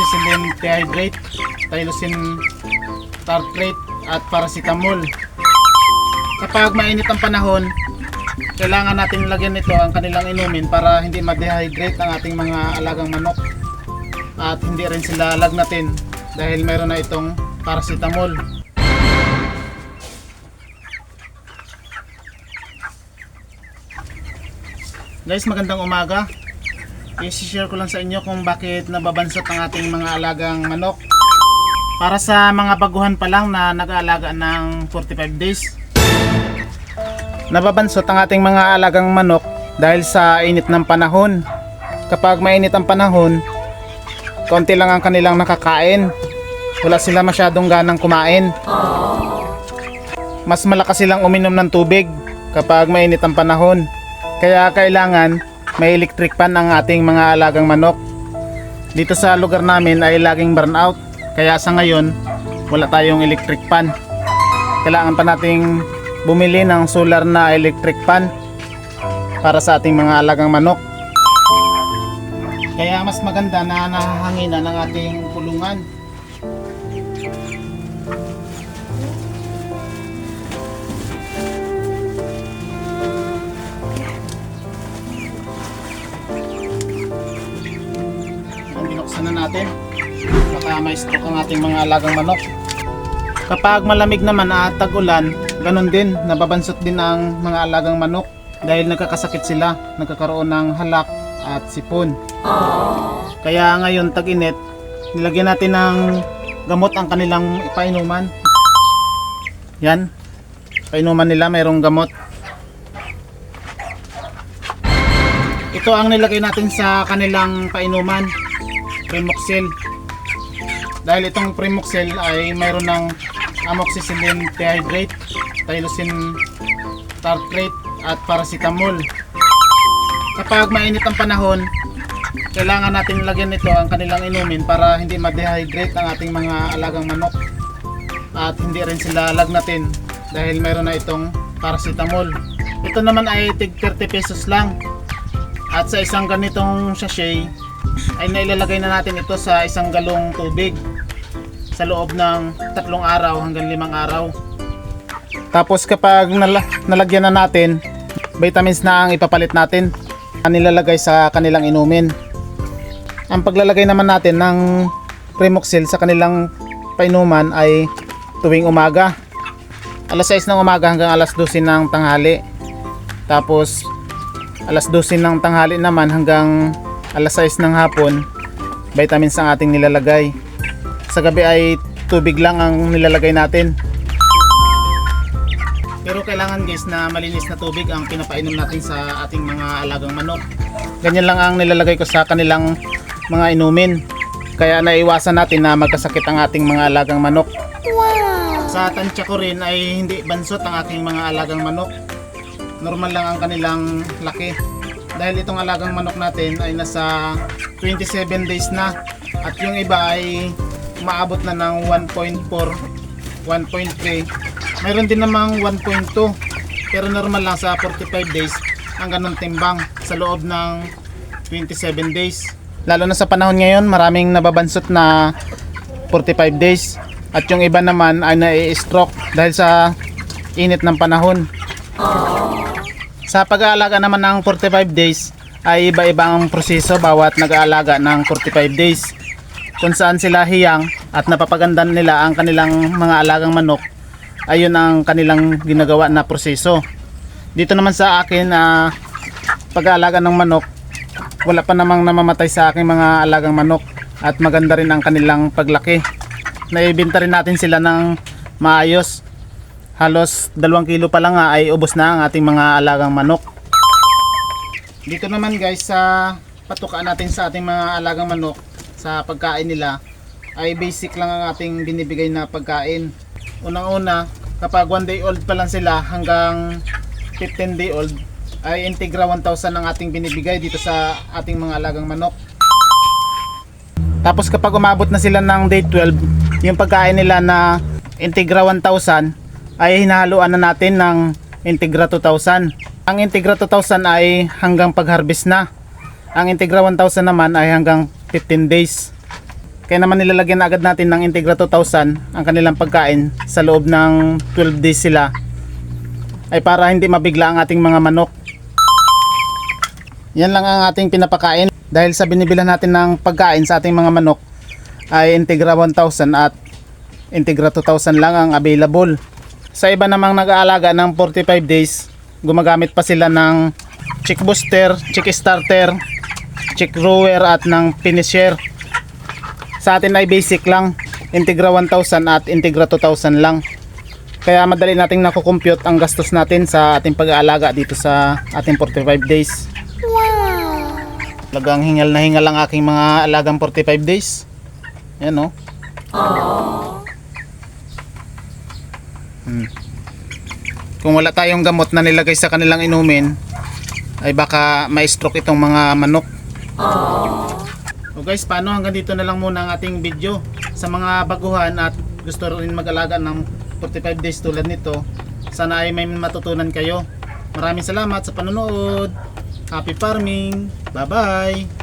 amoxicillin dehydrate, tylosin tartrate at paracetamol. Kapag mainit ang panahon, kailangan natin lagyan nito ang kanilang inumin para hindi ma-dehydrate ang ating mga alagang manok at hindi rin sila lagnatin dahil mayroon na itong paracetamol. Guys, magandang umaga. I-share ko lang sa inyo kung bakit nababansot ang ating mga alagang manok. Para sa mga baguhan pa lang na nag-aalaga ng 45 days, nababansot ang ating mga alagang manok dahil sa init ng panahon. Kapag mainit ang panahon, konti lang ang kanilang nakakain. Wala sila masyadong ganang kumain. Mas malakas silang uminom ng tubig kapag mainit ang panahon. Kaya kailangan may electric fan ang ating mga alagang manok. Dito sa lugar namin ay laging burnout. Kaya sa ngayon, wala tayong electric fan. Kailangan pa nating bumili ng solar na electric fan para sa ating mga alagang manok. Kaya mas maganda na nahahanginan ng ating kulungan. Binuksan na natin. Baka may stroke ang ating mga alagang manok. Kapag malamig naman at tag-ulan, ganun din, nababansot din ang mga alagang manok dahil nagkakasakit sila, nagkakaroon ng halak at sipon. Kaya ngayon tag-init, nilagyan natin ng gamot ang kanilang painuman. Yan, painuman nila mayroong gamot. Ito ang nilagay natin sa kanilang painuman, Primoxil. Dahil itong Primoxil ay mayroon ng amoxicillin dehydrate, tylosin tartrate at paracetamol. Kapag mainit ang panahon, kailangan natin lagyan nito ang kanilang inumin para hindi ma-dehydrate ang ating mga alagang manok at hindi rin sila lagnatin dahil mayroon na itong paracetamol. Ito naman ay tig 30 pesos lang. At sa isang ganitong sachet ay nailalagay na natin ito sa isang galong tubig sa loob ng 3 araw hanggang 5 araw. Tapos kapag nalagyan na natin, vitamins na ang ipapalit natin ang nilalagay sa kanilang inumin. Ang paglalagay naman natin ng Primoxil sa kanilang painuman ay tuwing umaga, alas 6 ng umaga hanggang alas 12 ng tanghali. Tapos alas 12 ng tanghali naman hanggang alas 6 ng hapon, vitamins ang ating nilalagay. Sa gabi ay tubig lang ang nilalagay natin. Pero kailangan guys na malinis na tubig ang pinapainom natin sa ating mga alagang manok. Ganyan lang ang nilalagay ko sa kanilang mga inumin. Kaya naiwasan natin na magkasakit ang ating mga alagang manok. Sa tansya ko rin ay hindi bansot ang aking mga alagang manok. Normal lang ang kanilang laki. Dahil itong alagang manok natin ay nasa 27 days na. At yung iba ay umaabot na ng 1.4, 1.3. Mayroon din namang 1.2. Pero normal lang sa 45 days ang ganun timbang sa loob ng 27 days. Lalo na sa panahon ngayon, maraming nababansot na 45 days. At yung iba naman ay nai-stroke dahil sa init ng panahon. Sa pag-aalaga naman ng 45 days ay iba-iba ang proseso bawat nag-aalaga ng 45 days. Kung saan sila hiyang at napapagandan nila ang kanilang mga alagang manok, ayun ang kanilang ginagawa na proseso. Dito naman sa akin pag-aalaga ng manok, wala pa namang namamatay sa aking mga alagang manok at maganda rin ang kanilang paglaki. Naibenta rin natin sila ng maayos. Halos 2 kilo pa lang ay ubos na ang ating mga alagang manok. Dito naman guys sa patukaan natin sa ating mga alagang manok, sa pagkain nila ay basic lang ang ating binibigay na pagkain. Unang-una, kapag 1 day old pa lang sila hanggang 15 day old ay Integra 1000 ang ating binibigay dito sa ating mga alagang manok. Tapos kapag umabot na sila ng day 12, yung pagkain nila na Integra 1000 ay hinahaluan na natin ng Integra 2000. Ang Integra 2000 ay hanggang pag-harvest na. Ang Integra 1000 naman ay hanggang 15 days. Kaya naman nilalagyan na agad natin ng Integra 2000 ang kanilang pagkain sa loob ng 12 days sila, ay para hindi mabigla ang ating mga manok. Yan lang ang ating pinapakain dahil sa binibilan natin ng pagkain sa ating mga manok ay Integra 1000 at Integra 2000 lang ang available. Sa iba namang nag-aalaga ng 45 days, gumagamit pa sila ng chick booster, chick starter, chick grower at ng finisher. Sa atin ay basic lang, Integra 1000 at Integra 2000 lang. Kaya madali nating nakukompute ang gastos natin sa ating pag-aalaga dito sa ating 45 days. Wow! Talagang hingal na hingal ang aking mga alagang 45 days. Yan o. Kung wala tayong gamot na nilagay sa kanilang inumin, ay baka ma-stroke itong mga manok. So guys, paano hanggang dito na lang muna ang ating video. Sa mga baguhan at gusto rin mag-alaga ng 45 days tulad nito, sana ay may matutunan kayo. Maraming salamat sa panonood. Happy farming. Bye bye.